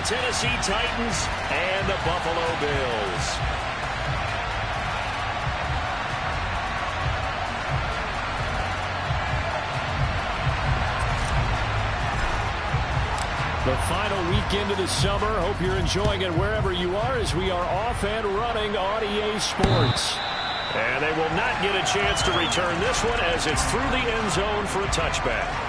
the Tennessee Titans and the Buffalo Bills. The final weekend of the summer. Hope you're enjoying it wherever you are as we are off and running on EA Sports. And they will not get a chance to return this one as it's through the end zone for a touchback.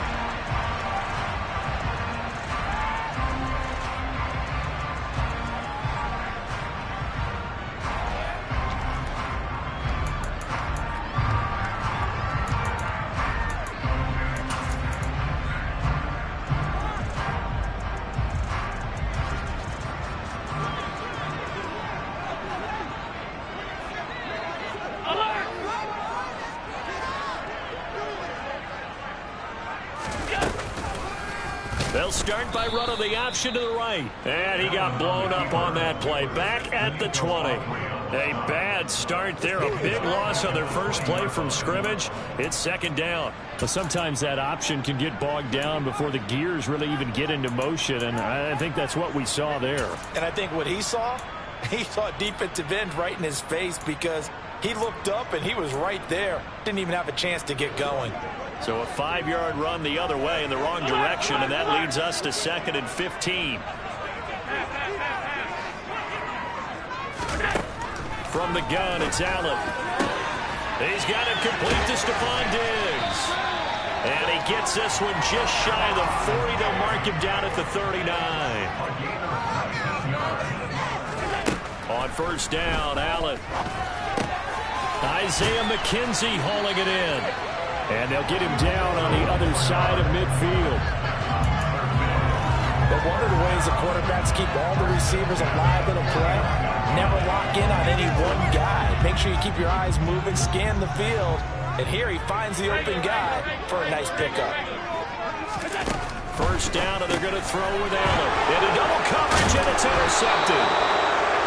They'll start by running the option to the right. And he got blown up on that play. Back at the 20. A bad start there. A big loss on their first play from scrimmage. It's second down. Well, sometimes that option can get bogged down before the gears really even get into motion. And I think that's what we saw there. And I think what he saw a defensive end right in his face because he looked up and he was right there. Didn't even have a chance to get going. So a 5-yard run the other way in the wrong direction, and that leads us to 2nd and 15. From the gun, it's Allen. He's got it complete to Stephon Diggs. And he gets this one just shy of the 40. They'll mark him down at the 39. On first down, Allen. Isaiah McKenzie hauling it in. And they'll get him down on the other side of midfield. But one of the ways the quarterbacks keep all the receivers alive in a play, never lock in on any one guy. Make sure you keep your eyes moving, scan the field. And here he finds the open guy for a nice pickup. First down, and they're going to throw with Allen. Into double coverage, and it's intercepted.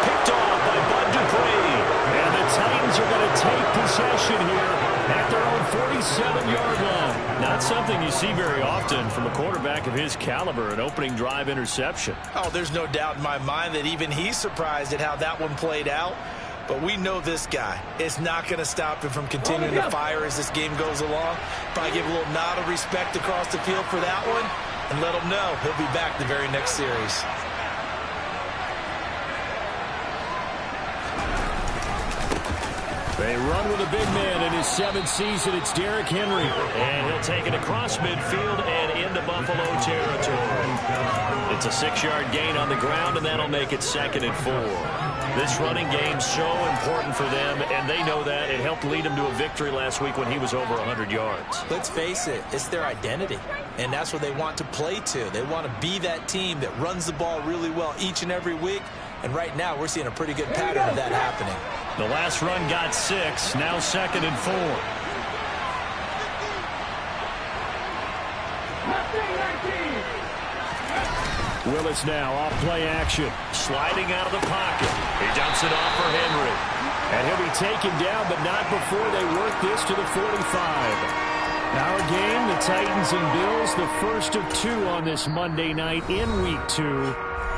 Picked off by Bud Dupree. And the Titans are going to take possession here at their own 47-yard line. Not something you see very often from a quarterback of his caliber, an opening drive interception. Oh, there's no doubt in my mind that even he's surprised at how that one played out. But we know this guy is not going to stop him from continuing to fire as this game goes along. Probably give a little nod of respect across the field for that one and let him know he'll be back the very next series. They run with a big man in his 7th season. It's Derrick Henry. And he'll take it across midfield and into Buffalo territory. It's a 6-yard gain on the ground, and that'll make it 2nd and 4. This running game's so important for them, and they know that. It helped lead them to a victory last week when he was over 100 yards. Let's face it, it's their identity, and that's what they want to play to. They want to be that team that runs the ball really well each and every week, and right now we're seeing a pretty good pattern of that happening. The last run got 6, now 2nd and 4. Willis now off play action. Sliding out of the pocket. He dumps it off for Henry. And he'll be taken down, but not before they work this to the 45. Our game, the Titans and Bills, the first of 2 on this Monday night in Week 2.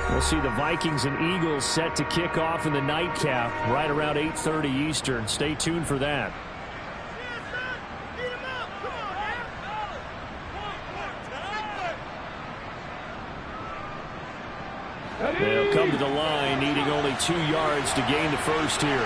We'll see the Vikings and Eagles set to kick off in the nightcap right around 8:30 Eastern. Stay tuned for that. They'll come to the line, needing only 2 yards to gain the first here.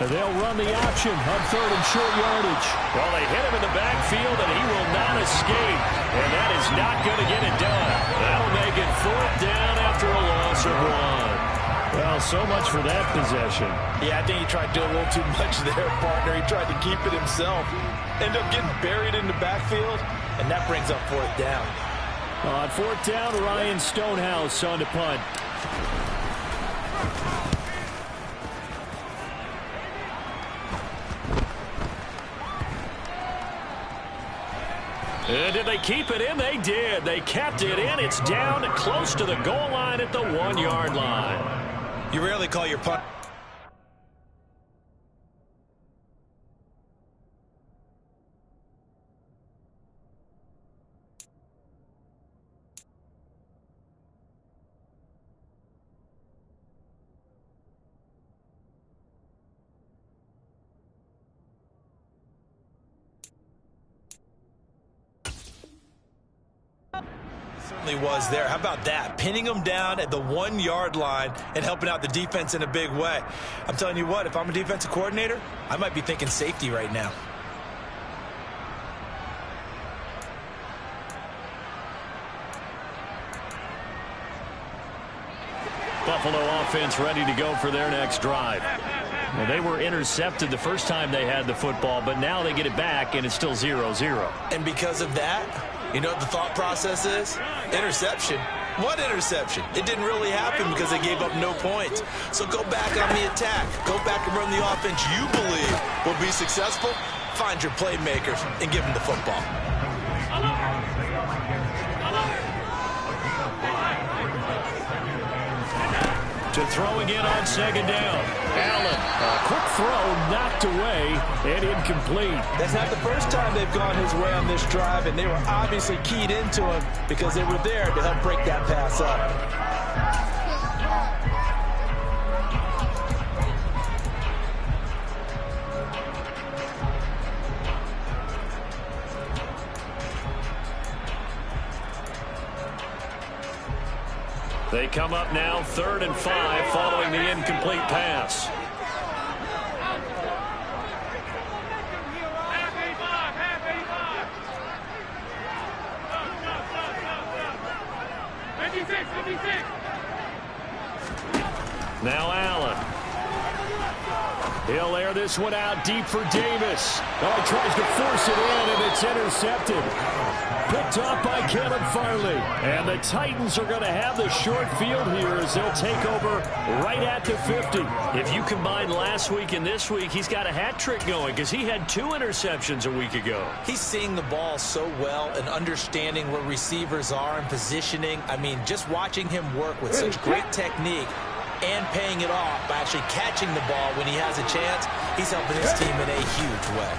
They'll run the option on 3rd and short yardage. Well, they hit him in the backfield, and he will not escape. And that is not going to get it done. That'll make it 4th down after a loss of 1. Well, so much for that possession. Yeah, I think he tried to do a little too much there, partner. He tried to keep it himself. Ended up getting buried in the backfield, and that brings up 4th down. On 4th down, Ryan Stonehouse on to punt. Did they keep it in? They did. They kept it in. It's down close to the goal line at the 1-yard line. You rarely call your punt. Certainly was there. How about that? Pinning them down at the 1-yard line and helping out the defense in a big way. I'm telling you what, if I'm a defensive coordinator, I might be thinking safety right now. Buffalo offense ready to go for their next drive. Well, they were intercepted the first time they had the football, but now they get it back, and it's still 0-0. And because of that, you know what the thought process is? Interception. What interception? It didn't really happen because they gave up no points. So go back on the attack. Go back and run the offense you believe will be successful. Find your playmakers and give them the football. To throw again on second down. Allen. A quick throw knocked away and incomplete. That's not the first time they've gone his way on this drive, and they were obviously keyed into him because they were there to help break that pass up. They come up now 3rd and 5 following the incomplete pass. Now Allen. He'll air this one out deep for Davis. Oh, he tries to force it in, and it's intercepted. Picked off by Caleb Farley. And the Titans are going to have the short field here as they'll take over right at the 50. If you combine last week and this week, he's got a hat trick going because he had 2 interceptions a week ago. He's seeing the ball so well and understanding where receivers are and positioning. I mean, just watching him work with such great technique and paying it off by actually catching the ball when he has a chance, he's helping his team in a huge way.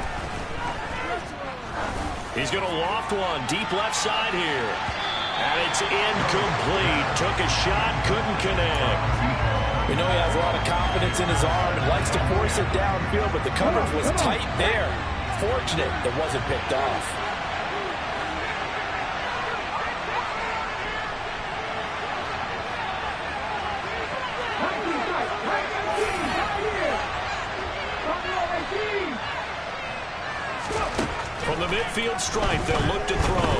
He's going to loft one deep left side here. And it's incomplete. Took a shot, couldn't connect. We know he has a lot of confidence in his arm and likes to force it downfield, but the coverage was tight there. Fortunate that wasn't picked off. From the midfield stripe, they'll look to throw.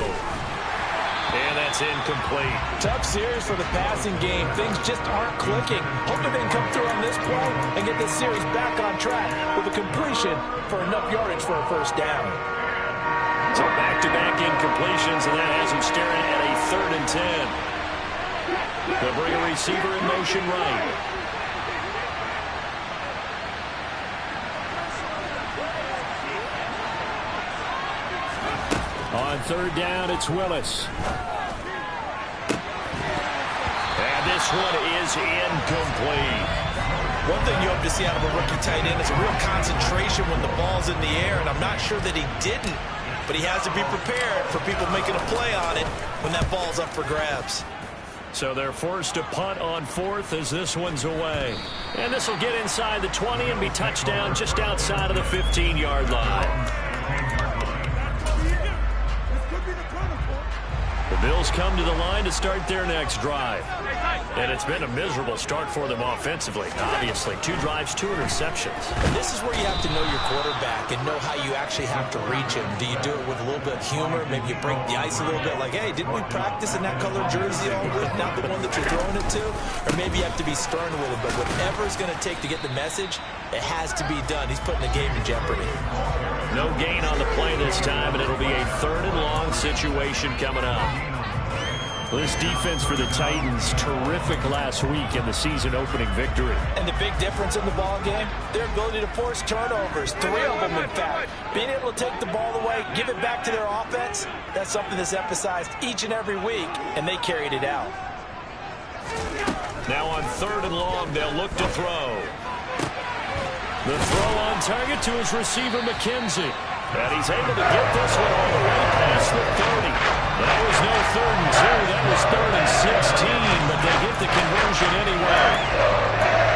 And that's incomplete. Tough series for the passing game. Things just aren't clicking. Hoping they can come through on this play and get this series back on track with a completion for enough yardage for a first down. So back-to-back incompletions, and that has him staring at a 3rd and 10. They'll bring a receiver in motion right. On 3rd down, it's Willis. And this one is incomplete. One thing you hope to see out of a rookie tight end is a real concentration when the ball's in the air, and I'm not sure that he didn't, but he has to be prepared for people making a play on it when that ball's up for grabs. So they're forced to punt on 4th as this one's away. And this will get inside the 20 and be touchdown just outside of the 15-yard line. The Bills come to the line to start their next drive. And it's been a miserable start for them offensively. Obviously, 2 drives, 2 interceptions. And this is where you have to know your quarterback and know how you actually have to reach him. Do you do it with a little bit of humor? Maybe you break the ice a little bit like, hey, didn't we practice in that color jersey all week, not the one that you're throwing it to? Or maybe you have to be stern with him. But whatever it's going to take to get the message, it has to be done. He's putting the game in jeopardy. No gain on the play this time, and it'll be a 3rd and long situation coming up. This defense for the Titans, terrific last week in the season-opening victory. And the big difference in the ball game, their ability to force turnovers, 3 of them in fact. Being able to take the ball away, give it back to their offense, that's something that's emphasized each and every week, and they carried it out. Now on 3rd and long, they'll look to throw. The throw on target to his receiver, McKenzie. And he's able to get this one all the way past the 30. That was no 3rd and 2. That was 3rd and 16, but they get the conversion anyway.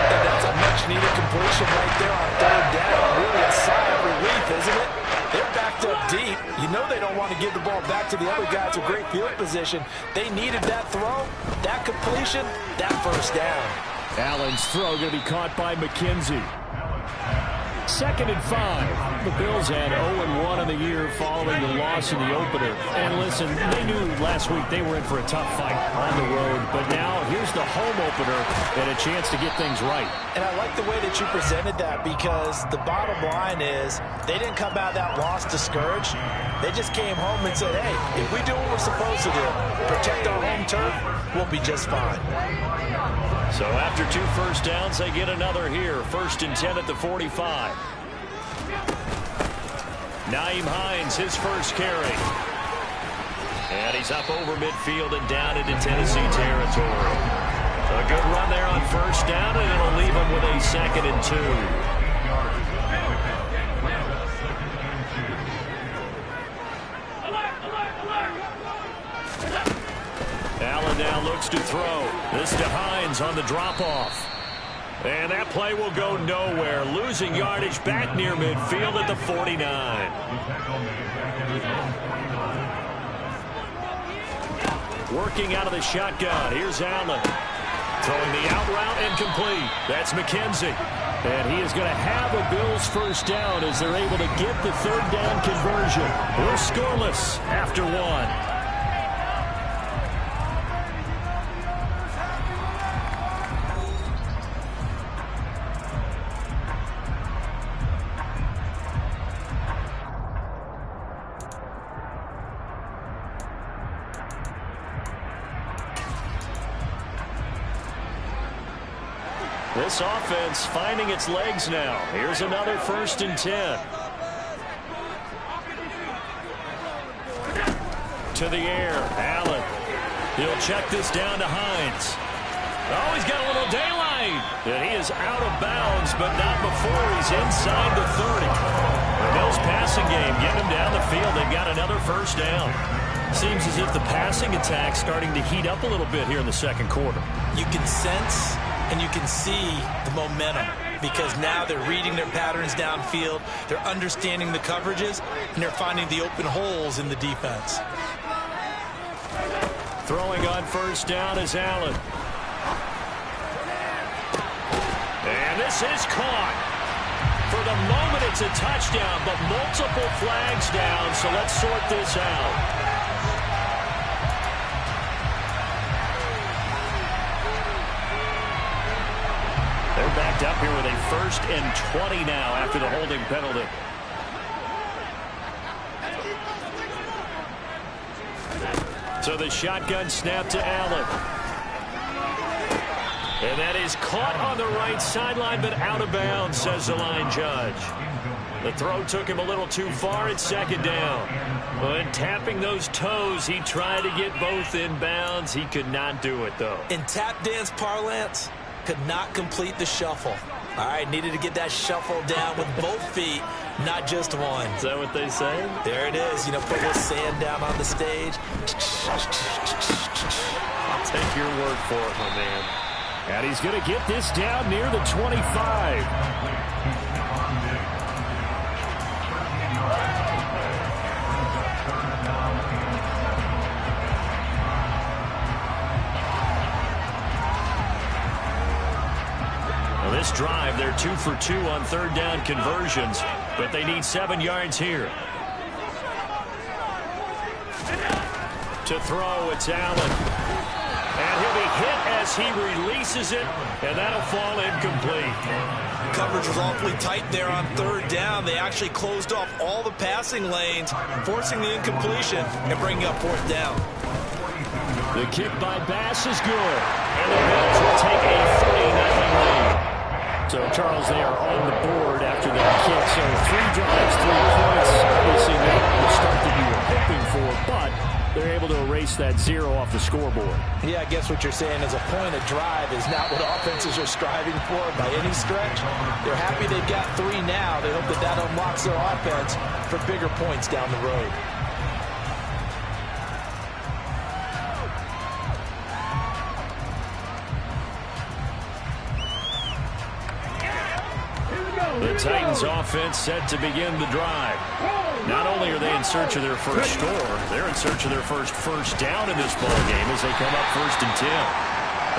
And that's a much-needed completion right there on 3rd down. Really a sigh of relief, isn't it? They're backed up deep. You know they don't want to give the ball back to the other guys with great field position. They needed that throw, that completion, that first down. Allen's throw going to be caught by McKenzie. 2nd and 5. The Bills had 0-1 on the year following the loss in the opener. And listen, they knew last week they were in for a tough fight on the road. But now here's the home opener and a chance to get things right. And I like the way that you presented that, because the bottom line is they didn't come out of that loss discouraged. They just came home and said, hey, if we do what we're supposed to do, protect our home turf, we'll be just fine. So after 2 first downs, they get another here. 1st and 10 at the 45. Nyheim Hines, his first carry. And he's up over midfield and down into Tennessee territory. So a good run there on 1st down, and it'll leave him with a 2nd and 2. Allen now looks to throw. This to Hines on the drop-off. And that play will go nowhere. Losing yardage back near midfield at the 49. Working out of the shotgun. Here's Allen. Throwing the out route and complete. That's McKenzie. And he is going to have a Bills first down as they're able to get the 3rd down conversion. We're scoreless after 1. This offense finding its legs now. Here's another 1st and 10. To the air, Allen. He'll check this down to Hines. Oh, he's got a little daylight. And he is out of bounds, but not before he's inside the 30. The Bills passing game getting him down the field. They've got another 1st down. Seems as if the passing attack's starting to heat up a little bit here in the 2nd quarter. You can sense and you can see the momentum, because now they're reading their patterns downfield, they're understanding the coverages, and they're finding the open holes in the defense. Throwing on 1st down is Allen. And this is caught. For the moment, it's a touchdown, but multiple flags down, so let's sort this out. They're backed up here with a 1st and 20 now after the holding penalty. So the shotgun snap to Allen. And that is caught on the right sideline, but out of bounds, says the line judge. The throw took him a little too far at 2nd down. But tapping those toes, he tried to get both in bounds. He could not do it, though. In tap dance parlance, could not complete the shuffle. All right, needed to get that shuffle down with both feet, not just one. Is that what they say? There it is. You know, put a little sand down on the stage. I'll take your word for it, my man. And he's going to get this down near the 25. This drive, they're 2 for 2 on 3rd down conversions, but they need 7 yards here. To throw, it's Allen. And he'll be hit as he releases it, and that'll fall incomplete. Coverage was awfully tight there on 3rd down. They actually closed off all the passing lanes, forcing the incompletion and bringing up 4th down. The kick by Bass is good. And the Bills will take a 30-0 lead. So, Charles, they are on the board after that kick. So, 3 drives, 3 points. Obviously, not the start that you were hoping for, but they're able to erase that 0 off the scoreboard. Yeah, I guess what you're saying is a point of drive is not what offenses are striving for by any stretch. They're happy they've got 3 now. They hope that that unlocks their offense for bigger points down the road. The Titans offense set to begin the drive. Not only are they in search of their first score, they're in search of their first down in this ball game as they come up 1st and 10.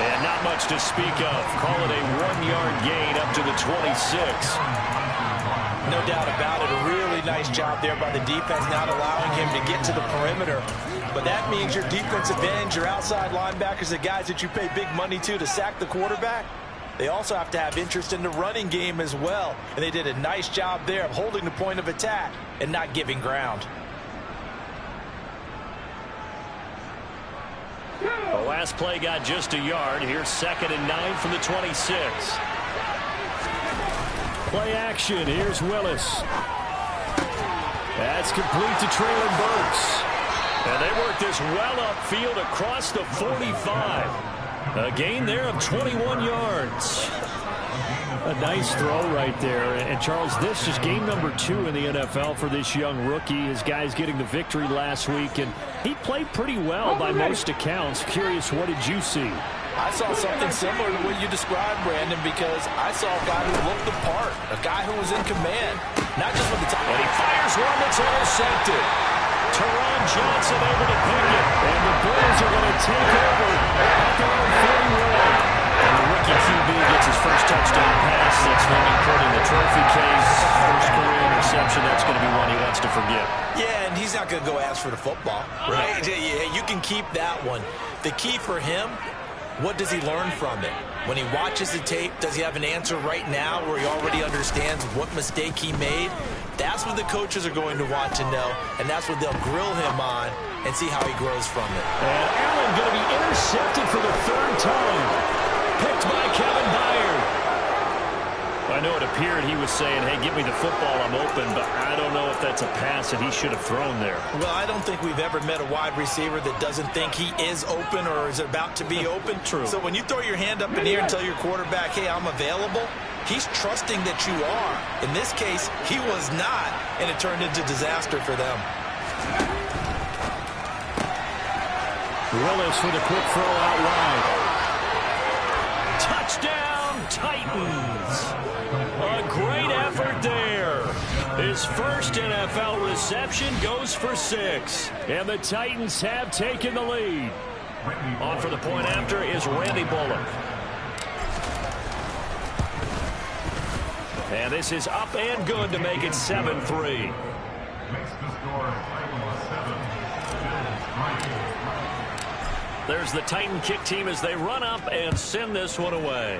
And not much to speak of. Call it a 1-yard gain up to the 26. No doubt about it. A really nice job there by the defense, not allowing him to get to the perimeter. But that means your defensive ends, your outside linebackers, the guys that you pay big money to sack the quarterback, they also have to have interest in the running game as well. And they did a nice job there of holding the point of attack and not giving ground. The last play got just a yard. Here's 2nd and 9 from the 26. Play action. Here's Willis. That's complete to Traylon Burks. And they work this well upfield across the 45. A gain there of 21 yards. A nice throw right there. And Charles, this is game number 2 in the NFL for this young rookie. His guys getting the victory last week, and he played pretty well by most accounts. Curious, what did you see? I saw something similar to what you described, Brandon, because I saw a guy who looked the part, a guy who was in command, not just with the top. And he fires one that's intercepted. Teron Johnson over to Pickett. And the Bills are going to take over at their own 41. And the rookie QB gets his first touchdown pass. That's when you put in the trophy case. First career interception, that's going to be one he wants to forget. Yeah, and he's not going to go ask for the football, right? Yeah, you can keep that one. The key for him, what does he learn from it? When he watches the tape, does he have an answer right now where he already understands what mistake he made? That's what the coaches are going to want to know, and that's what they'll grill him on and see how he grows from it. And Allen going to be intercepted for the 3rd time. Picked by Kevin Byard. I know it appeared he was saying, hey, give me the football, I'm open, but I don't know if that's a pass that he should have thrown there. Well, I don't think we've ever met a wide receiver that doesn't think he is open or is about to be open. True. So when you throw your hand up in the air and tell your quarterback, hey, I'm available, he's trusting that you are. In this case, he was not, and it turned into disaster for them. Willis with a quick throw out wide. Touchdown, Titans. A great effort there. His first NFL reception goes for 6. And the Titans have taken the lead. On for the point after is Randy Bullock. And this is up and good to make it 7-3. There's the Titan kick team as they run up and send this one away.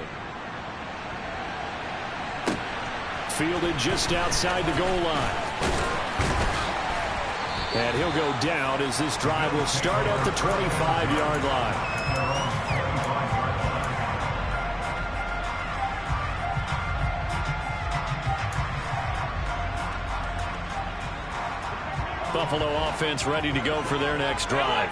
Fielded just outside the goal line. And he'll go down as this drive will start at the 25-yard line. Buffalo offense ready to go for their next drive.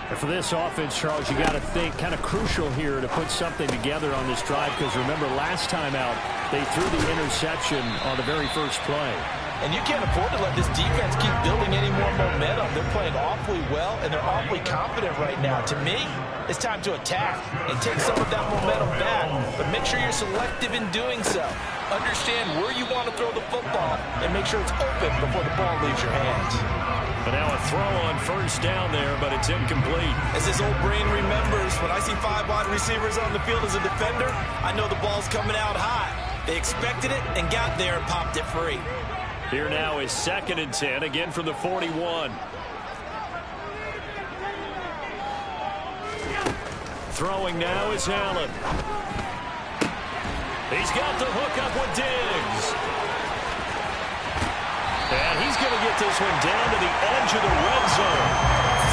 And for this offense, Charles, you got to think kind of crucial here to put something together on this drive, because remember last time out they threw the interception on the very first play. And you can't afford to let this defense keep building any more momentum. They're playing awfully well, and they're awfully confident right now. To me, it's time to attack and take some of that momentum back, but make sure you're selective in doing so. Understand where you want to throw the football and make sure it's open before the ball leaves your hands. But now a throw on first down there, but it's incomplete. As his old brain remembers, when I see 5 wide receivers on the field as a defender, I know the ball's coming out high. They expected it and got there and popped it free. Here now is 2nd and 10, again from the 41. Throwing now is Allen. He's got the hook up with Diggs. And he's going to get this one down to the edge of the red zone.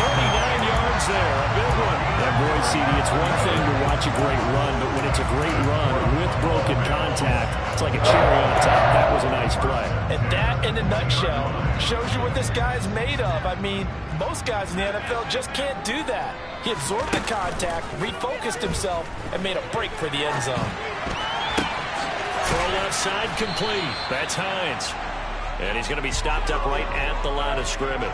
39 yards there, a big one. And boy, CD, it's one thing to watch a great run, but when it's a great run with broken contact, it's like a cherry on top. That was a nice play. And that, in a nutshell, shows you what this guy's made of. I mean, most guys in the NFL just can't do that. He absorbed the contact, refocused himself, and made a break for the end zone. Throw left side complete. That's Hines. And he's going to be stopped up right at the line of scrimmage.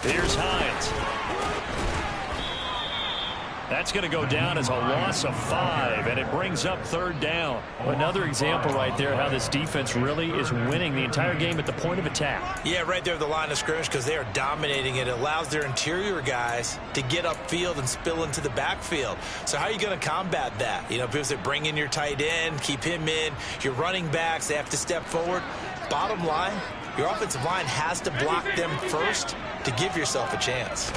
Here's Hines. That's going to go down as a loss of 5, and it brings up 3rd down. Another example right there how this defense really is winning the entire game at the point of attack. Yeah, right there at the line of scrimmage because they are dominating it. It allows their interior guys to get upfield and spill into the backfield. So how are you going to combat that? You know, people say bring in your tight end, keep him in. Your running backs, they have to step forward. Bottom line, your offensive line has to block them first to give yourself a chance.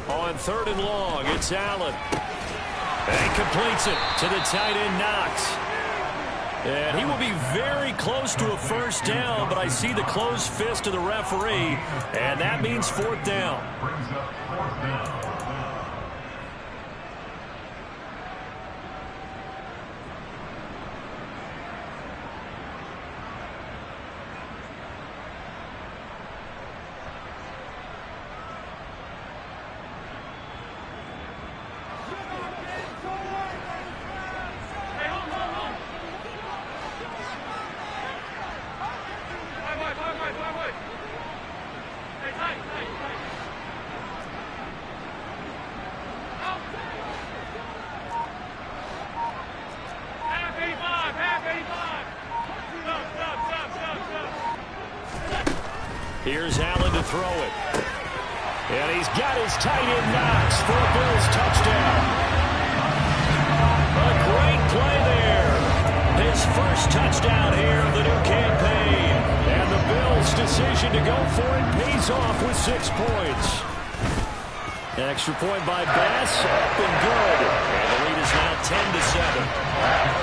On 3rd and long, it's Allen. And completes it to the tight end, Knox. And he will be very close to a 1st down, but I see the closed fist of the referee, and that means 4th down. Here's Allen to throw it. And he's got his tight end Knox for a Bills touchdown. A great play there. His first touchdown here of the new campaign. And the Bills' decision to go for it pays off with 6 points. Extra point by Bass, up and good. And the lead is now 10-7.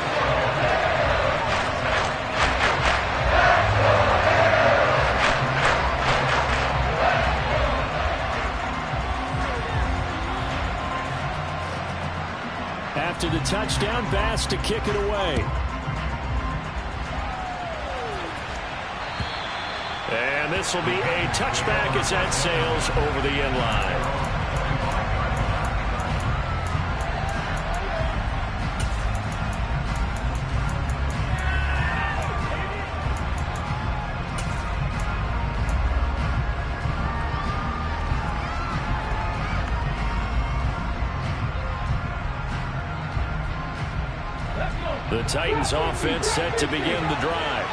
After the touchdown, Bass to kick it away. And this will be a touchback as that sails over the end line. The Titans offense set to begin the drive.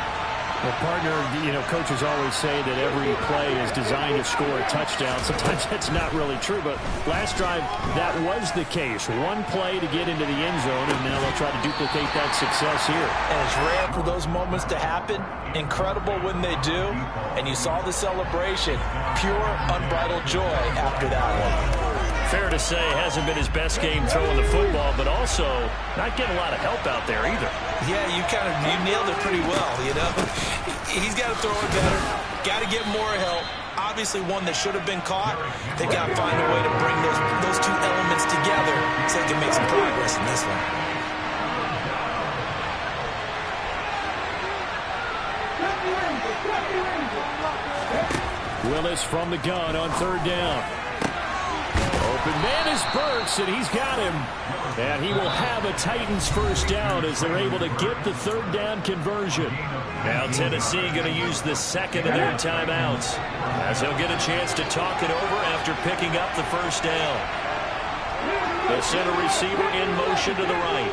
Well, partner, you know, coaches always say that every play is designed to score a touchdown. Sometimes that's not really true, but last drive, that was the case. One play to get into the end zone, and now they'll try to duplicate that success here. And it's rare for those moments to happen. Incredible when they do. And you saw the celebration. Pure, unbridled joy after that one. Fair to say, hasn't been his best game throwing the football, but also not getting a lot of help out there either. Yeah, you nailed it pretty well, you know. He's got to throw it better, got to get more help. Obviously one that should have been caught. They got to find a way to bring those two elements together so they can make some progress in this one. Willis from the gun on 3rd down. Open man is Burks, and he's got him. And he will have a Titans 1st down as they're able to get the 3rd down conversion. Now Tennessee going to use the second of their timeouts as he'll get a chance to talk it over after picking up the 1st down. The center receiver in motion to the right.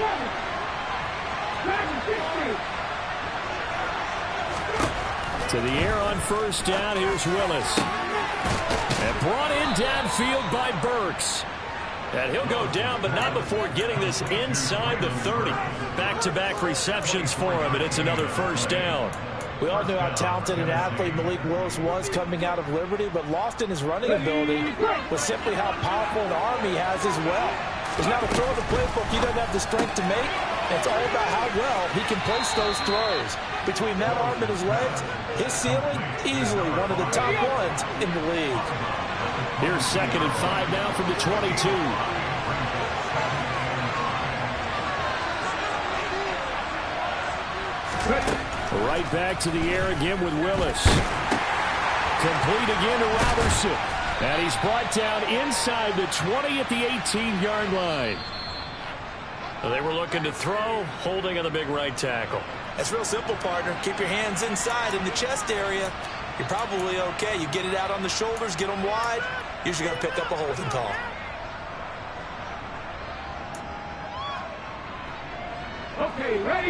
To the air on 1st down, here's Willis. And brought in downfield by Burks. And he'll go down, but not before getting this inside the 30. Back-to-back receptions for him, and it's another 1st down. We all knew how talented an athlete Malik Willis was coming out of Liberty, but lost in his running ability was simply how powerful an arm he has as well. There's not a throw in the playbook he doesn't have the strength to make. It's all about how well he can place those throws. Between that arm and his legs, his ceiling, easily one of the top ones in the league. Here's 2nd and 5 now from the 22. Right back to the air again with Willis. Complete again to Robertson. And he's brought down inside the 20 at the 18-yard line. They were looking to throw, holding on the big right tackle. That's real simple, partner. Keep your hands inside in the chest area. You're probably okay. You get it out on the shoulders, get them wide. Usually going to pick up a holding call.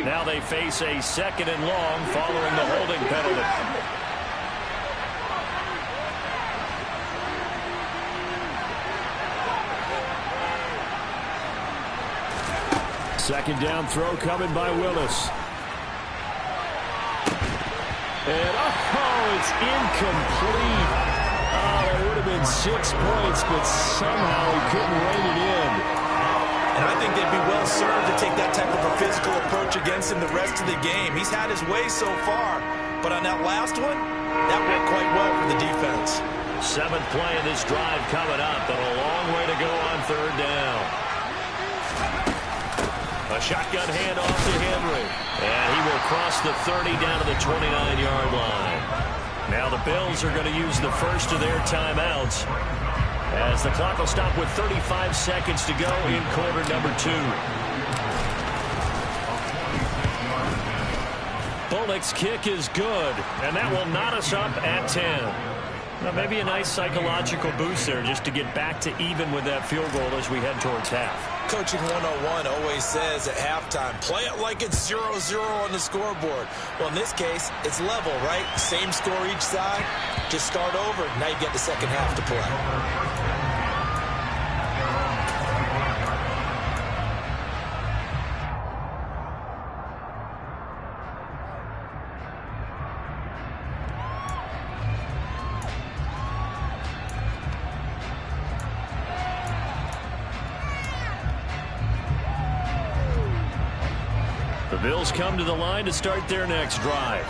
Now they face a 2nd and long following the holding penalty. Second down throw coming by Willis. And, it's incomplete. It would have been 6 points, but somehow he couldn't rein it in. And I think they'd be well served to take that type of a physical approach against him the rest of the game. He's had his way so far, but on that last one, that worked quite well for the defense. 7th play of this drive coming up, but a long way to go on 3rd down. A shotgun handoff to Henry. And he will cross the 30 down to the 29-yard line. Now the Bills are going to use the first of their timeouts, as the clock will stop with 35 seconds to go in quarter number 2. Bullock's kick is good, and that will knot us up at 10. Now, maybe a nice psychological boost there just to get back to even with that field goal as we head towards half. Coaching 101 always says at halftime, play it like it's 0-0 on the scoreboard. Well, in this case, it's level, right? Same score each side. Just start over. Now you get the second half to play. The Bills come to the line to start their next drive.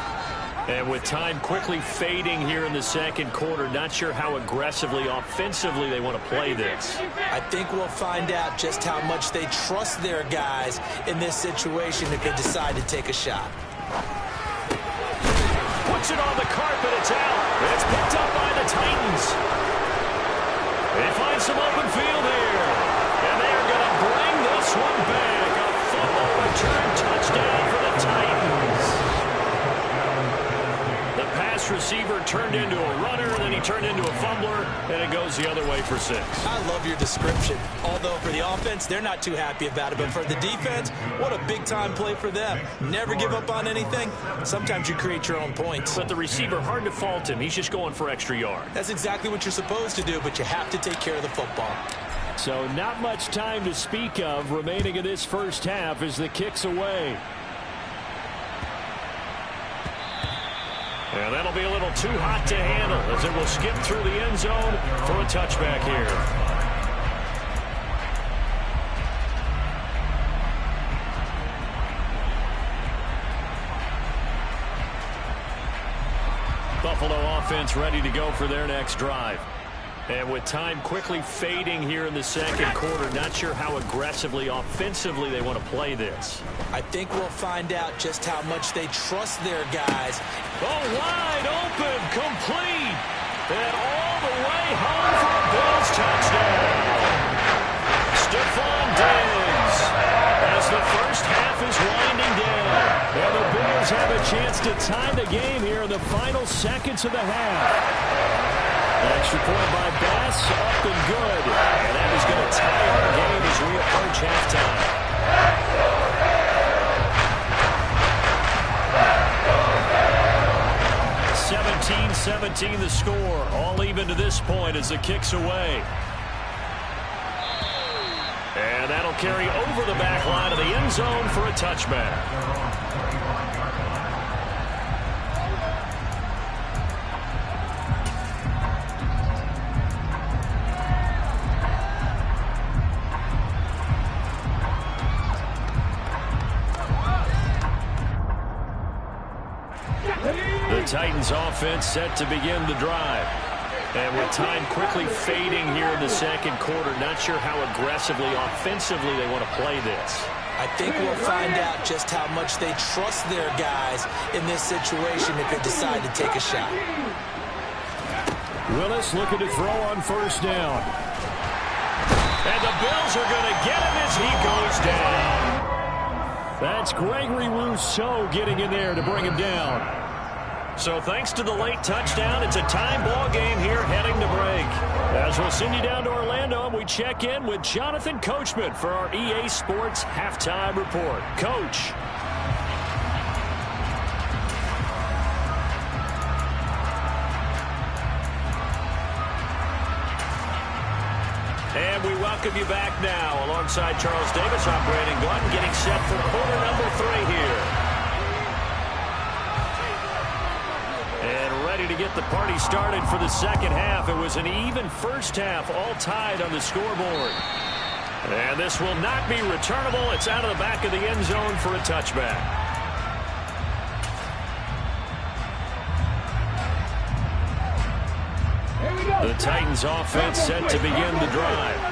And with time quickly fading here in the second quarter, not sure how aggressively, offensively they want to play this. I think we'll find out just how much they trust their guys in this situation if they decide to take a shot. Puts it on the carpet, it's out. It's picked up by the Titans. They find some open field here. And they're going to bring this one back. Return touchdown for the Titans. The pass receiver turned into a runner, then he turned into a fumbler, and it goes the other way for 6. I love your description. Although for the offense, they're not too happy about it. But for the defense, what a big-time play for them. Never give up on anything. Sometimes you create your own points. But the receiver, hard to fault him. He's just going for extra yard. That's exactly what you're supposed to do, but you have to take care of the football. So not much time to speak of remaining in this first half as the kick's away. And that'll be a little too hot to handle as it will skip through the end zone for a touchback here. Buffalo offense ready to go for their next drive. And with time quickly fading here in the second quarter, not sure how aggressively, offensively they want to play this. I think we'll find out just how much they trust their guys. Oh, wide open, complete, and all the way home for a Bills touchdown. Stephon Diggs, as the first half is winding down. And the Bills have a chance to tie the game here in the final seconds of the half. Extra point by Bass, up and good. And that is going to tie our game as we approach halftime. 17-17 the score. All even to this point as the kick's away. And that'll carry over the back line of the end zone for a touchback. The Titans offense set to begin the drive. And with time quickly fading here in the second quarter, not sure how aggressively, offensively they want to play this. I think we'll find out just how much they trust their guys in this situation if they decide to take a shot. Willis looking to throw on first down. And the Bills are going to get him as he goes down. That's Gregory Rousseau getting in there to bring him down. So thanks to the late touchdown, it's a tie ball game here heading to break. As we'll send you down to Orlando, and we check in with Jonathan Coachman for our EA Sports Halftime Report. Coach. And we welcome you back now alongside Charles Davis. I'm Brandon Gordon getting set for quarter number 3 here. And ready to get the party started for the second half. It was an even first half, all tied on the scoreboard. And this will not be returnable. It's out of the back of the end zone for a touchback. The Titans offense set to begin the drive.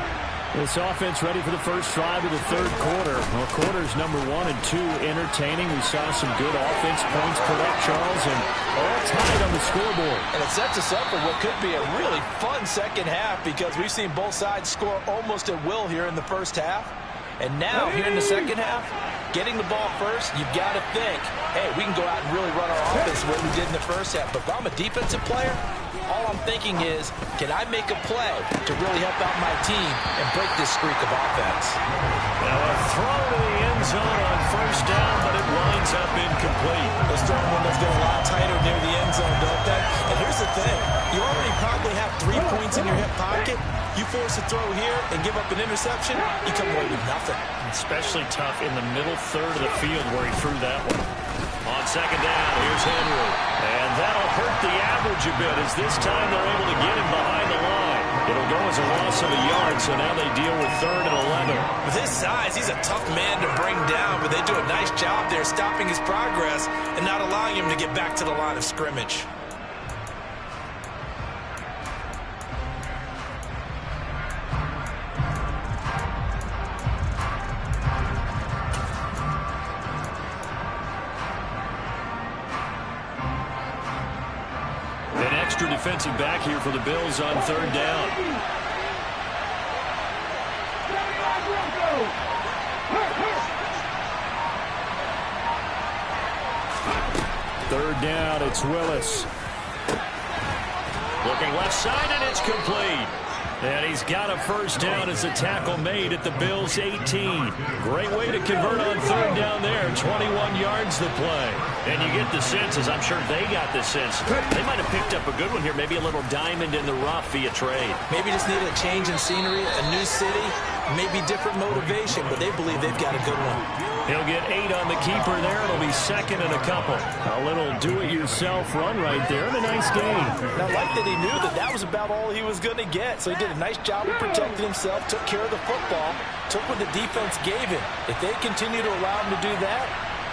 This offense ready for the first drive of the third quarter. Well, quarters number 1 and 2 entertaining. We saw some good offense points put up, Charles, and all tied on the scoreboard. And it sets us up for what could be a really fun second half because we've seen both sides score almost at will here in the first half. And now, here in the second half, getting the ball first, you've got to think, hey, we can go out and really run our offense the way we did in the first half. But if I'm a defensive player, all I'm thinking is, can I make a play to really help out my team and break this streak of offense? Now a throw to the end zone on first down, but it winds up incomplete. Those throwing windows get a lot tighter near the end zone, don't they? And here's the thing. You already probably have 3 points in your hip pocket. You force a throw here and give up an interception, you come away with nothing. Especially tough in the middle third of the field where he threw that one. On second down, here's Henry. And that'll hurt the average a bit as this time they're able to get him behind the line. It'll go as a loss of a yard, so now they deal with 3rd and 11. With his size, he's a tough man to bring down, but they do a nice job there stopping his progress and not allowing him to get back to the line of scrimmage. Defensive back here for the Bills on 3rd down. Third down, it's Willis. Looking left side, and it's complete. And he's got a first down as the tackle made at the Bills' 18. Great way to convert on 3rd down there. 21 yards the play. And you get the sense, as I'm sure they got the sense, they might have picked up a good one here. Maybe a little diamond in the rough via trade. Maybe just needed a change in scenery, a new city, maybe different motivation, but they believe they've got a good one. He'll get 8 on the keeper there. It'll be 2nd and a couple. A little do-it-yourself run right there and a nice gain. And I like that he knew that that was about all he was going to get. So he did a nice job of protecting himself, took care of the football, took what the defense gave him. If they continue to allow him to do that,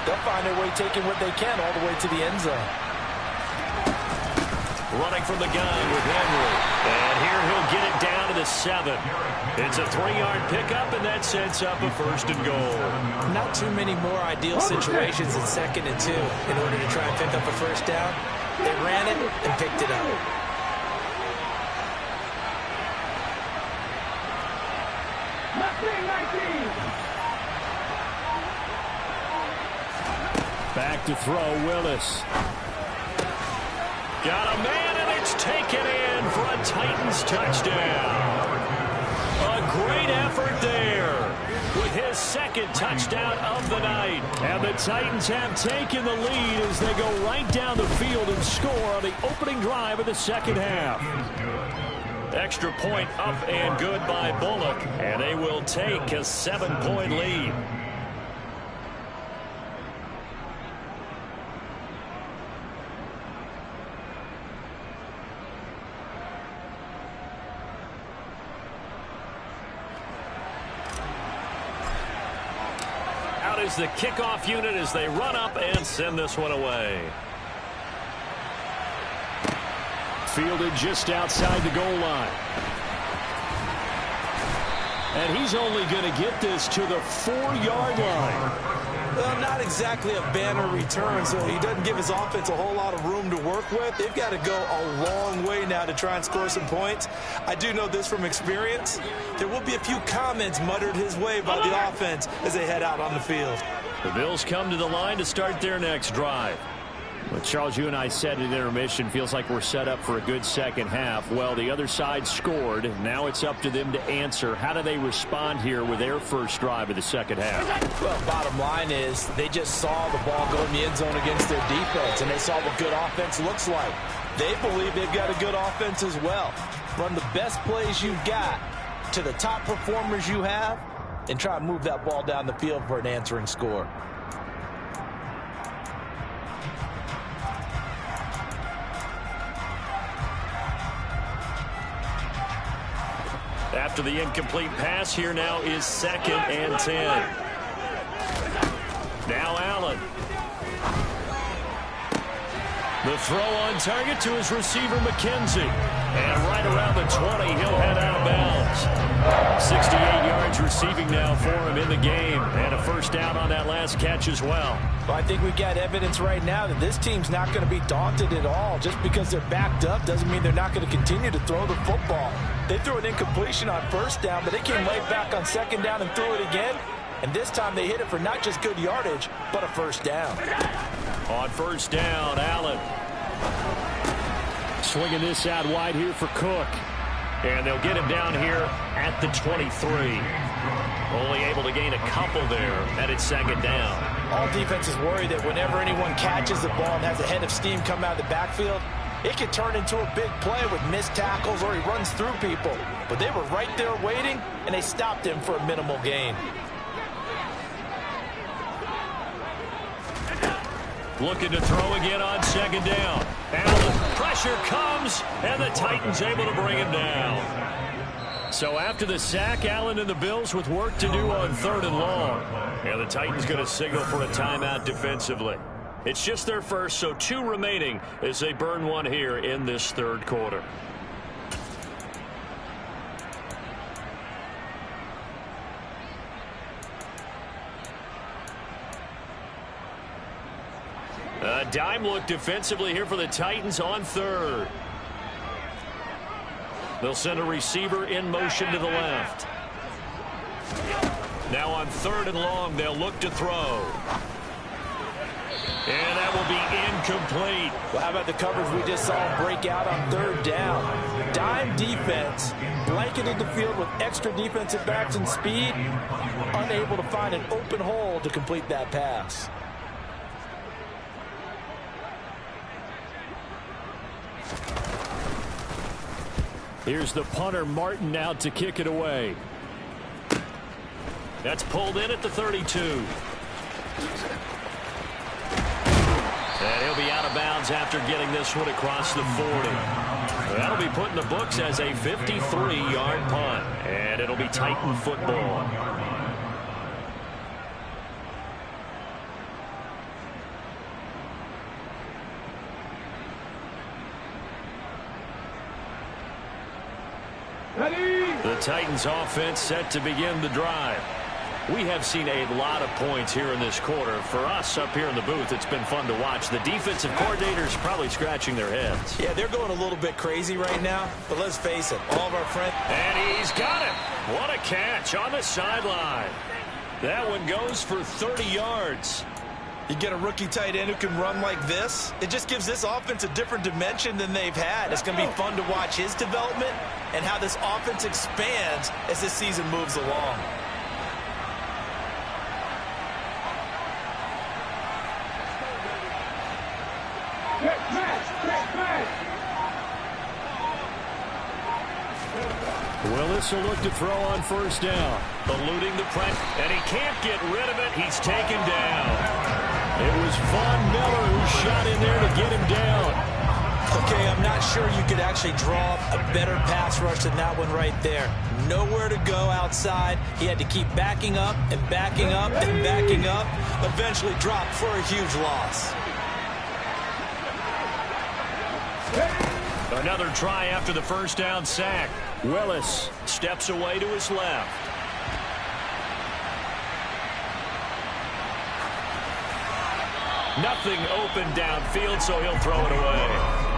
they'll find their way taking what they can all the way to the end zone. Running from the gun with Henry. And here he'll get it down to the 7. It's a 3-yard pickup, and that sets up a 1st and goal. Not too many more ideal situations at 2nd and 2 in order to try and pick up a first down. They ran it and picked it up. Back to throw, Willis. Got a man, and it's taken in for a Titans touchdown. A great effort there with his 2nd touchdown of the night. And the Titans have taken the lead as they go right down the field and score on the opening drive of the second half. Extra point up and good by Bullock, and they will take a 7-point lead. Out is the kickoff unit as they run up and send this one away. Fielded just outside the goal line. And he's only going to get this to the 4-yard line. Well, not exactly a banner return, so he doesn't give his offense a whole lot of room to work with. They've got to go a long way now to try and score some points. I do know this from experience. There will be a few comments muttered his way by the offense as they head out on the field. The Bills come to the line to start their next drive. Well, Charles, you and I said at intermission, feels like we're set up for a good second half. Well, the other side scored. Now it's up to them to answer. How do they respond here with their first drive of the second half? Well, bottom line is they just saw the ball go in the end zone against their defense, and they saw what good offense looks like. They believe they've got a good offense as well. Run the best plays you've got to the top performers you have and try to move that ball down the field for an answering score. After the incomplete pass, here now is 2nd and 10. Now Allen. The throw on target to his receiver, McKenzie. And right around the 20, he'll head out of bounds. 68 yards receiving now for him in the game. And a first down on that last catch as well. Well, I think we've got evidence right now that this team's not going to be daunted at all. Just because they're backed up doesn't mean they're not going to continue to throw the football. They threw an incompletion on first down, but they came right back on second down and threw it again. And this time they hit it for not just good yardage, but a first down. On first down, Allen. Swinging this out wide here for Cook. And they'll get him down here at the 23. Only able to gain a couple there, and it's second down. All defenses worry that whenever anyone catches the ball and has a head of steam come out of the backfield, it can turn into a big play with missed tackles or he runs through people. But they were right there waiting, and they stopped him for a minimal gain. Looking to throw again on second down. Allen, pressure comes, and the Titans able to bring him down. So after the sack, Allen and the Bills with work to do on 3rd and long. And the Titans going to signal for a timeout defensively. It's just their first, so 2 remaining as they burn one here in this 3rd quarter. A dime look defensively here for the Titans on 3rd. They'll send a receiver in motion to the left. Now on 3rd and long, they'll look to throw. And that will be incomplete. Well, how about the coverage we just saw break out on 3rd down? Dime defense, blanketed the field with extra defensive backs and speed, unable to find an open hole to complete that pass. Here's the punter, Martin, out to kick it away. That's pulled in at the 32. And he'll be out of bounds after getting this one across the 40. That'll be put in the books as a 53-yard punt. And it'll be Titan football. The Titans offense set to begin the drive. We have seen a lot of points here in this quarter. For us up here in the booth, it's been fun to watch. The defensive coordinators probably scratching their heads. Yeah, they're going a little bit crazy right now, but let's face it, all of our friends. And he's got it. What a catch on the sideline. That one goes for 30 yards. You get a rookie tight end who can run like this, it just gives this offense a different dimension than they've had. It's going to be fun to watch his development and how this offense expands as this season moves along. Willis will look to throw on first down. Eluding the press, and he can't get rid of it. He's taken down. It was Von Miller who shot in there to get him down. Okay, I'm not sure you could actually draw a better pass rush than that one right there. Nowhere to go outside. He had to keep backing up and backing up and backing up. Eventually dropped for a huge loss. Another try after the first down sack. Willis steps away to his left. Nothing open downfield, so he'll throw it away.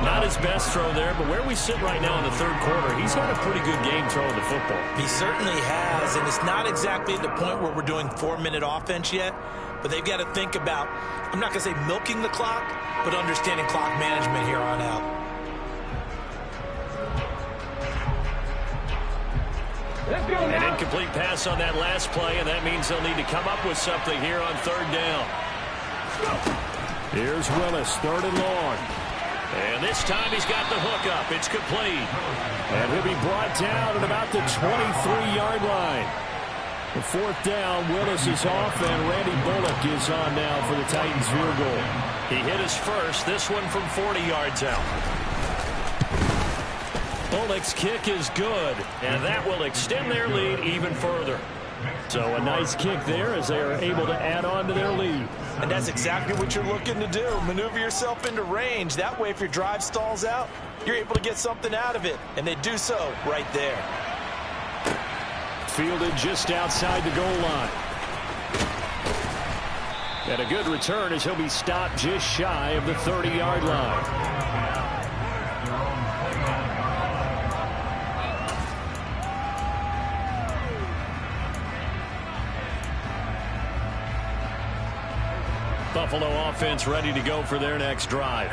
Not his best throw there, but where we sit right now in the 3rd quarter, he's had a pretty good game throwing the football. He certainly has, and it's not exactly at the point where we're doing 4-minute offense yet, but they've got to think about, I'm not going to say milking the clock, but understanding clock management here on out. An incomplete pass on that last play, and that means they'll need to come up with something here on 3rd down. Here's Willis, 3rd and long. And this time he's got the hook up. It's complete. And he'll be brought down at about the 23-yard line. The fourth down, Willis is off, and Randy Bullock is on now for the Titans field goal. He hit his first, this one from 40 yards out. Bullock's kick is good, and that will extend their lead even further. So a nice kick there as they are able to add on to their lead. And that's exactly what you're looking to do. Maneuver yourself into range. That way, if your drive stalls out, you're able to get something out of it. And they do so right there. Fielded just outside the goal line. And a good return as he'll be stopped just shy of the 30-yard line. Buffalo offense ready to go for their next drive.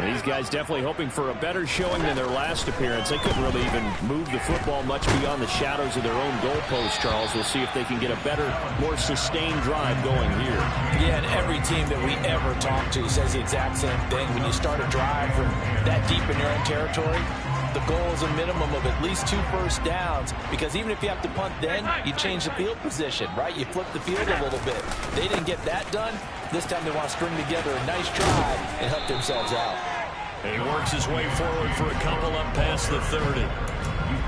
These guys definitely hoping for a better showing than their last appearance. They couldn't really even move the football much beyond the shadows of their own goalpost, Charles. We'll see if they can get a better, more sustained drive going here. Yeah, and every team that we ever talk to says the exact same thing. When you start a drive from that deep in your own territory, the goal is a minimum of at least 2 first downs, because even if you have to punt then, you change the field position, right? You flip the field a little bit. They didn't get that done. This time they want to string together a nice drive and help themselves out. He works his way forward for a couple up past the 30.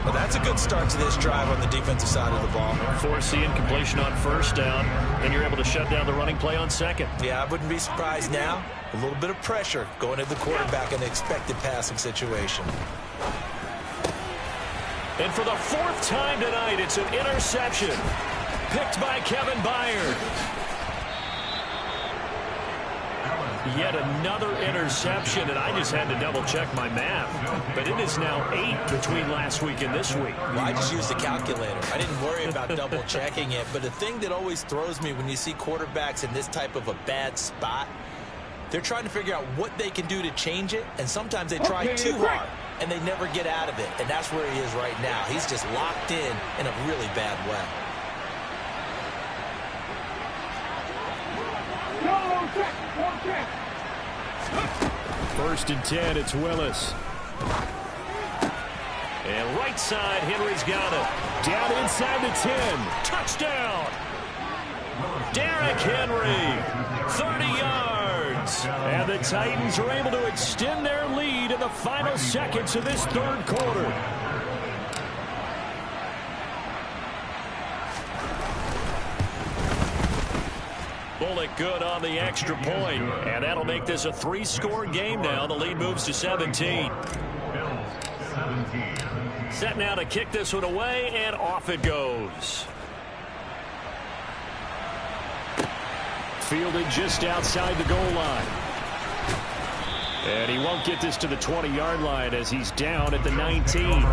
Well, that's a good start to this drive on the defensive side of the ball. Force the incompletion on first down, and you're able to shut down the running play on second. Yeah, I wouldn't be surprised now. A little bit of pressure going at the quarterback in an expected passing situation. And for the 4th time tonight, it's an interception. Picked by Kevin Byard. Yet another interception, and I just had to double-check my math. But it is now 8 between last week and this week. Well, I just used the calculator. I didn't worry about double-checking it. But the thing that always throws me when you see quarterbacks in this type of a bad spot, they're trying to figure out what they can do to change it, and sometimes they try too hard, and they never get out of it. And that's where he is right now. He's just locked in a really bad way. First and 10, it's Willis. And right side, Henry's got it. Down inside the 10. Touchdown! Derrick Henry, 30 yards. And the Titans are able to extend their lead in the final seconds of this third quarter. Bullock good on the extra point, and that'll make this a 3-score game now. The lead moves to 17. Set now to kick this one away, and off it goes. Fielded just outside the goal line. And he won't get this to the 20-yard line as he's down at the 19.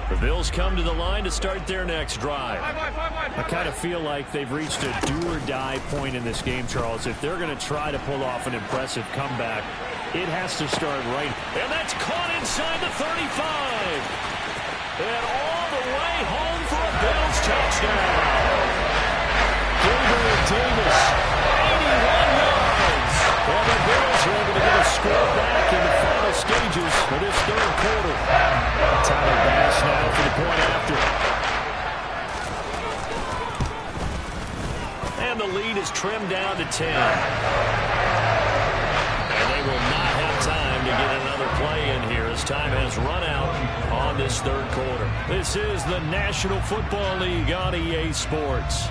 The Bills come to the line to start their next drive. I kind of feel like they've reached a do-or-die point in this game, Charles. If they're going to try to pull off an impressive comeback, it has to start right. And that's caught inside the 35. And all the way home for a Bills touchdown. Gabriel Davis, 81 yards. And the Bills are able to get a score back in the final stages of this third quarter. Tyler Bass now for the point after. And the lead is trimmed down to 10. And they will not have time to get another play in here as time has run out on this third quarter. This is the National Football League on EA Sports.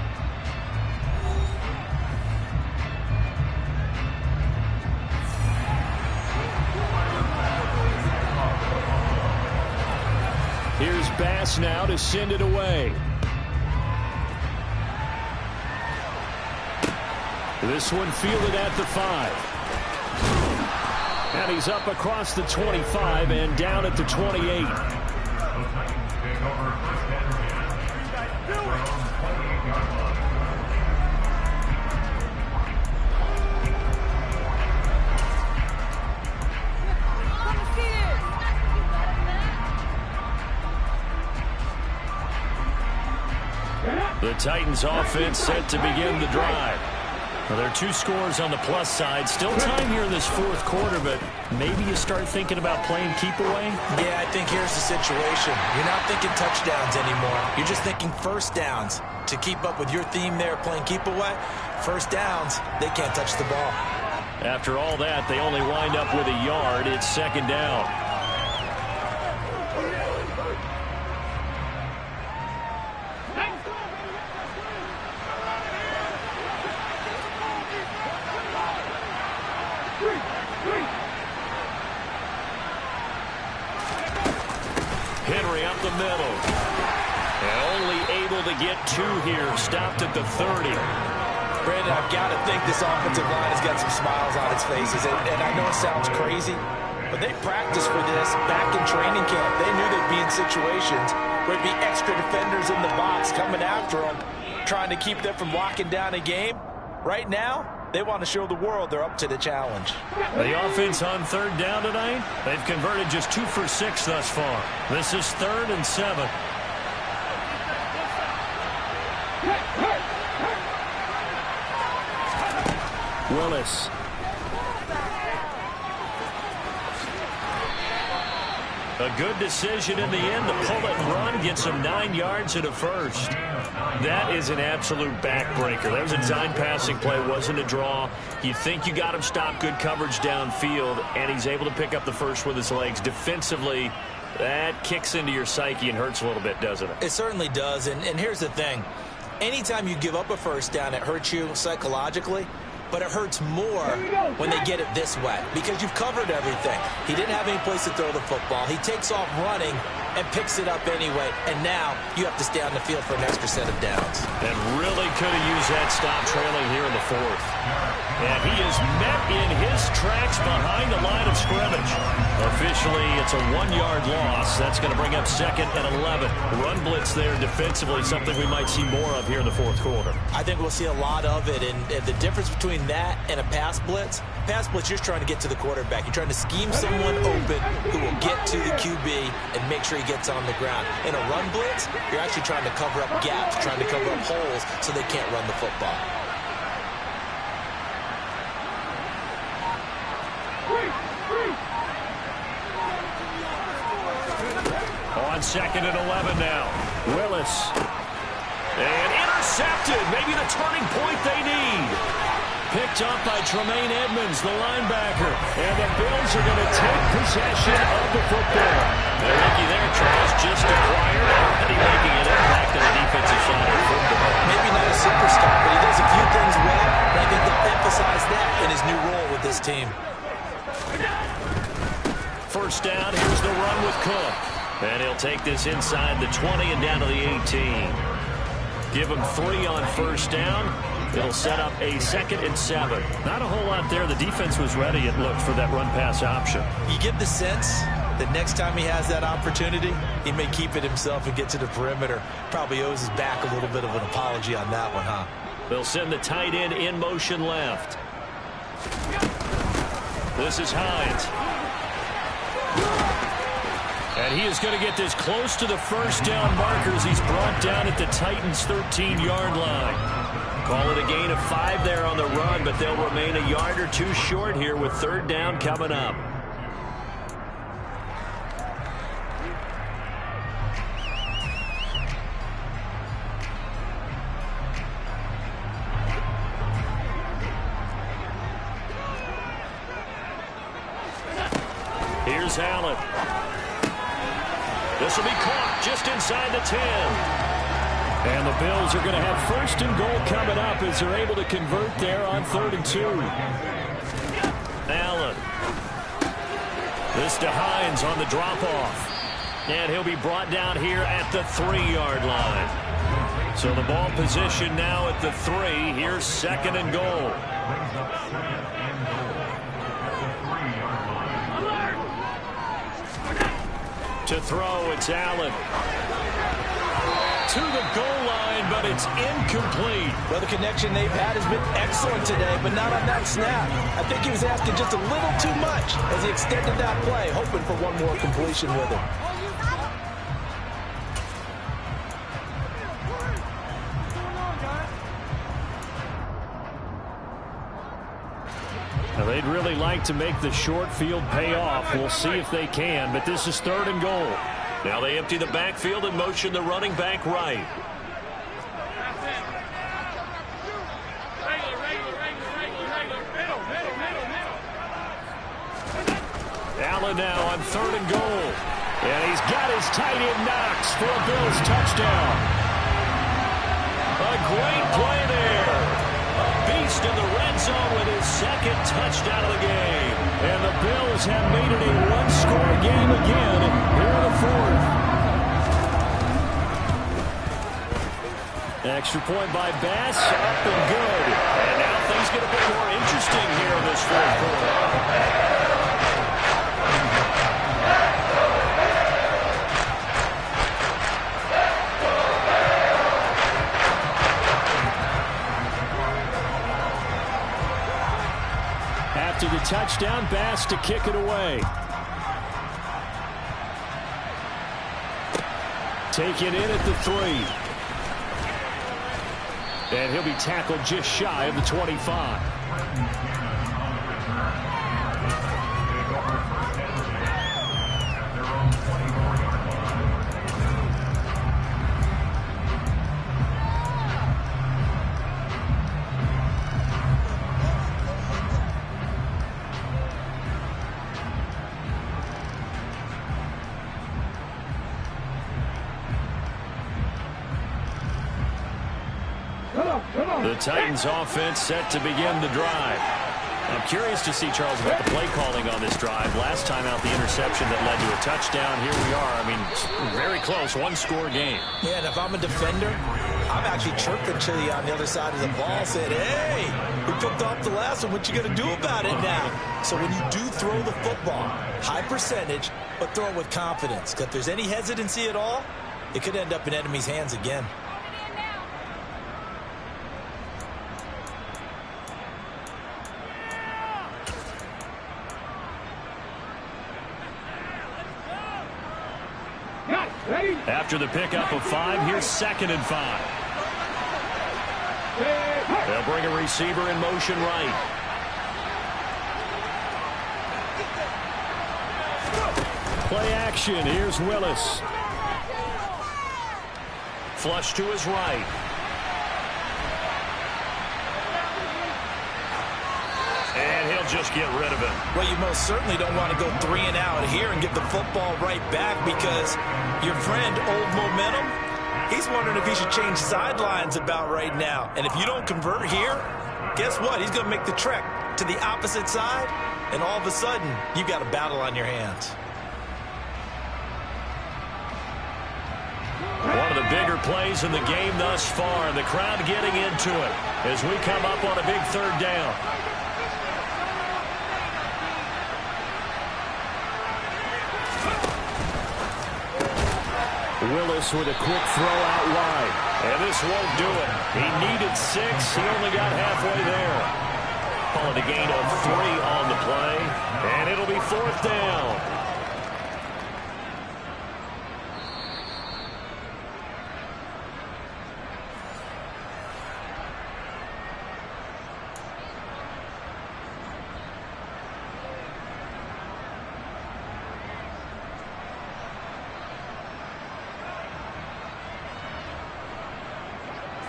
Here's Bass now to send it away. This one fielded at the 5. And he's up across the 25 and down at the 28. The Titans offense set to begin the drive. Well, there are 2 scores on the plus side. Still time here in this fourth quarter, but maybe you start thinking about playing keep away? Yeah, I think here's the situation. You're not thinking touchdowns anymore. You're just thinking first downs. To keep up with your theme there, playing keep away, first downs, they can't touch the ball. After all that, they only wind up with a yard. It's second down. Henry up the middle. And only able to get 2 here. Stopped at the 30. Brandon, I've got to think this offensive line has got some smiles on its faces. And I know it sounds crazy, but they practiced for this back in training camp. They knew they'd be in situations where there'd be extra defenders in the box coming after them, trying to keep them from locking down a game. Right now, they want to show the world they're up to the challenge. The offense on third down tonight, they've converted just 2 for 6 thus far. This is 3rd and 7. Willis. A good decision in the end to pull it and run, gets him 9 yards and a first. That is an absolute backbreaker. That was a design passing play, wasn't a draw. You think you got him stopped, good coverage downfield, and he's able to pick up the first with his legs. Defensively, that kicks into your psyche and hurts a little bit, doesn't it? It certainly does, and here's the thing. Anytime you give up a first down, it hurts you psychologically. But it hurts more when they get it this way because you've covered everything. He didn't have any place to throw the football. He takes off running and picks it up anyway. And now you have to stay on the field for an extra set of downs. And really could have used that stop trailing here in the 4th. And he is met in his tracks behind the line of scrimmage. Officially, it's a 1-yard loss. That's going to bring up 2nd and 11. Run blitz there defensively, something we might see more of here in the 4th quarter. I think we'll see a lot of it. And the difference between that and a pass blitz, you're just trying to get to the quarterback. You're trying to scheme someone open who will get to the QB and make sure he gets on the ground. In a run blitz, you're actually trying to cover up gaps, trying to cover up holes so they can't run the football. On 2nd and 11 now. Willis. And intercepted. Maybe the turning point they need. Picked up by Tremaine Edmonds, the linebacker. And the Bills are going to take possession of the football. The rookie there tries just acquired, already making an impact on the defensive side of football. Maybe not a superstar, but he does a few things well. And I think they'll emphasize that in his new role with this team. First down, here's the run with Cook. And he'll take this inside the 20 and down to the 18. Give him 3 on first down. It'll set up a 2nd and 7. Not a whole lot there. The defense was ready, it looked, for that run-pass option. You get the sense that next time he has that opportunity, he may keep it himself and get to the perimeter. Probably owes his back a little bit of an apology on that one, huh? They'll send the tight end in motion left. This is Hines. And he is going to get this close to the first down markers. He's brought down at the Titans' 13-yard line. Call it a gain of 5 there on the run, but they'll remain a yard or 2 short here with third down coming up. Here's Allen. This will be caught just inside the 10. And the Bills are going to have first and goal coming up as they're able to convert there on 3rd and 2. Allen. This to Hines on the drop-off. And he'll be brought down here at the 3-yard line. So the ball position now at the 3. Here's 2nd and goal. To throw, it's Allen. To the goal line, but it's incomplete. Well, the connection they've had has been excellent today, but not on that snap. I think he was asking just a little too much as he extended that play, hoping for one more completion with him. Well, they'd really like to make the short field pay off. We'll see if they can, but this is 3rd and goal. Now they empty the backfield and motion the running back right. Allen now on 3rd and goal. And he's got his tight end Knox for a Bills touchdown. A great play there. A beast in the red zone with his 2nd touchdown of the game. And the Bills have made it a one-score game again here in the 4th. Extra point by Bass, up and good. And now things get a bit more interesting here in this 4th quarter. After the touchdown, Bass to kick it away. Taken in at the 3. And he'll be tackled just shy of the 25. The Titans offense set to begin the drive. I'm curious to see, Charles, about the play calling on this drive. Last time out, the interception that led to a touchdown. Here we are. I mean, very close, one-score game. Yeah, and if I'm a defender, I'm actually chirping to you on the other side of the ball, saying, hey, we picked off the last one. What you going to do about it now? So when you do throw the football, high percentage, but throw it with confidence. Because if there's any hesitancy at all, it could end up in enemy's hands again. After the pickup of 5, here's 2nd and 5. They'll bring a receiver in motion right. Play action. Here's Willis. Flush to his right. And he'll just get rid of it. Well, you most certainly don't want to go 3 and out here and get the football right back, because your friend, Old Momentum, he's wondering if he should change sidelines about right now. And if you don't convert here, guess what? He's going to make the trek to the opposite side, and all of a sudden, you've got a battle on your hands. One of the bigger plays in the game thus far, and the crowd getting into it as we come up on a big 3rd down. Willis with a quick throw out wide. And this won't do it. He needed 6. He only got halfway there. Call it a gain of 3 on the play. And it'll be 4th down.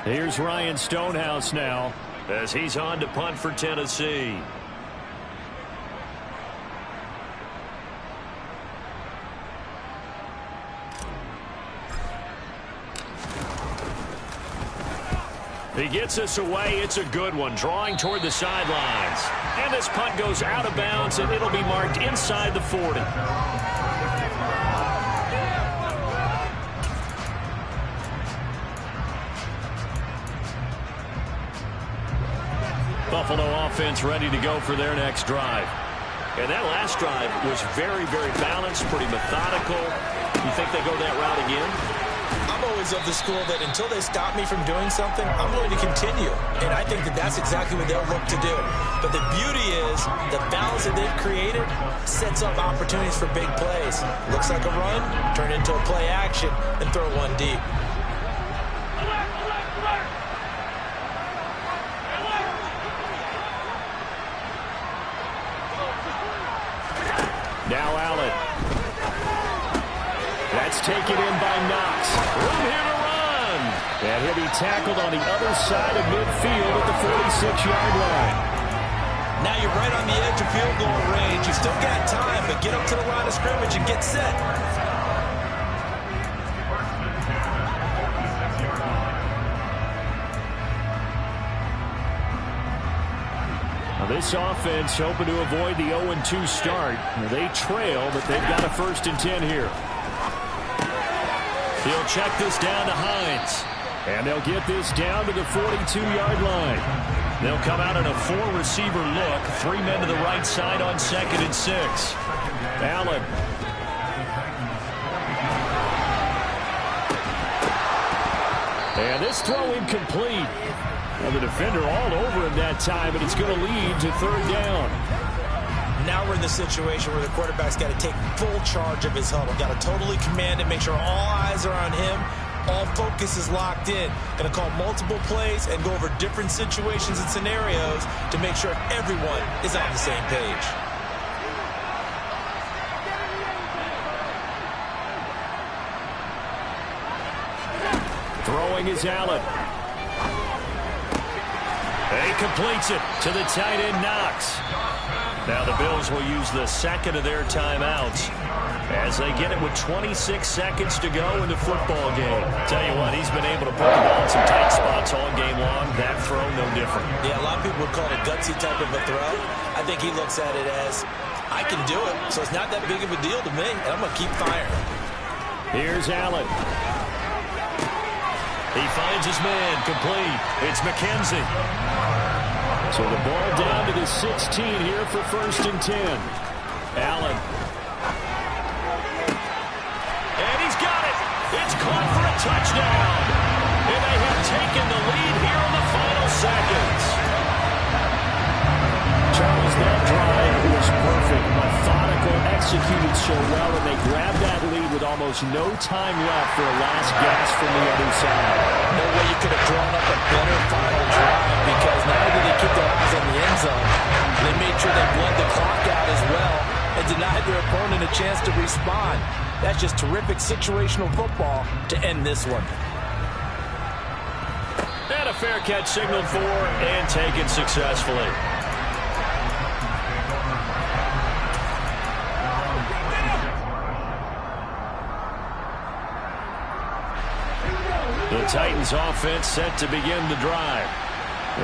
Here's Ryan Stonehouse now, as he's on to punt for Tennessee. He gets us away. It's a good one, drawing toward the sidelines. And this punt goes out of bounds, and it'll be marked inside the 40. Buffalo offense ready to go for their next drive. And that last drive was very, very balanced, pretty methodical. You think they go that route again? I'm always of the school that until they stop me from doing something, I'm going to continue. And I think that that's exactly what they'll look to do. But the beauty is the balance that they've created sets up opportunities for big plays. Looks like a run, turn into a play action, and throw one deep. taken in by Knox. Room here to run. And he'll be tackled on the other side of midfield at the 46-yard line. Now you're right on the edge of field goal range. You still got time, but get up to the line of scrimmage and get set. Now this offense hoping to avoid the 0-2 start. They trail, but they've got a 1st and 10 here. He'll check this down to Hines. And they'll get this down to the 42-yard line. They'll come out in a 4-receiver look. 3 men to the right side on 2nd and 6. Allen. And this throw incomplete. Well, the defender all over him that time, and it's going to lead to 3rd down. Now we're in the situation where the quarterback's got to take full charge of his huddle. Got to totally command it, make sure all eyes are on him. All focus is locked in. Going to call multiple plays and go over different situations and scenarios to make sure everyone is on the same page. Throwing is Allen. He completes it to the tight end, Knox. Now the Bills will use the 2nd of their timeouts as they get it with 26 seconds to go in the football game. Tell you what, he's been able to put the ball in some tight spots all game long. That throw, no different. Yeah, a lot of people would call it a gutsy type of a throw. I think he looks at it as, I can do it, so it's not that big of a deal to me, and I'm going to keep firing. Here's Allen. He finds his man, complete. It's McKenzie. So the ball down to the 16 here for 1st and 10. Allen. And he's got it. It's caught for a touchdown. And they have taken the lead here in the final seconds. Charles, that drive was perfect. Methodical, executed so well, and they grabbed that lead with almost no time left for a last gasp from the other side. No way you could have drawn up a better final drive, because not only did they keep their eyes on the end zone, they made sure they bled the clock out as well and denied their opponent a chance to respond. That's just terrific situational football to end this one. And a fair catch signaled for and taken successfully. The Titans offense set to begin the drive.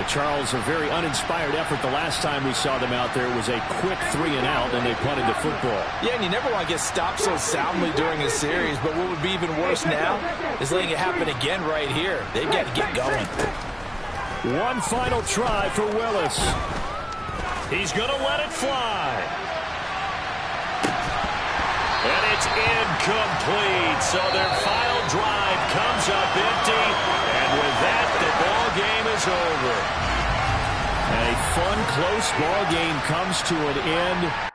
Charles, a very uninspired effort the last time we saw them out there. It was a quick 3-and-out, and they punted the football. Yeah, and you never want to get stopped so soundly during a series, but what would be even worse now is letting it happen again right here. They've got to get going. One final try for Willis. He's going to let it fly. And it's incomplete. So their final drive comes up empty. And with that, the ball game is over. A fun, close ball game comes to an end.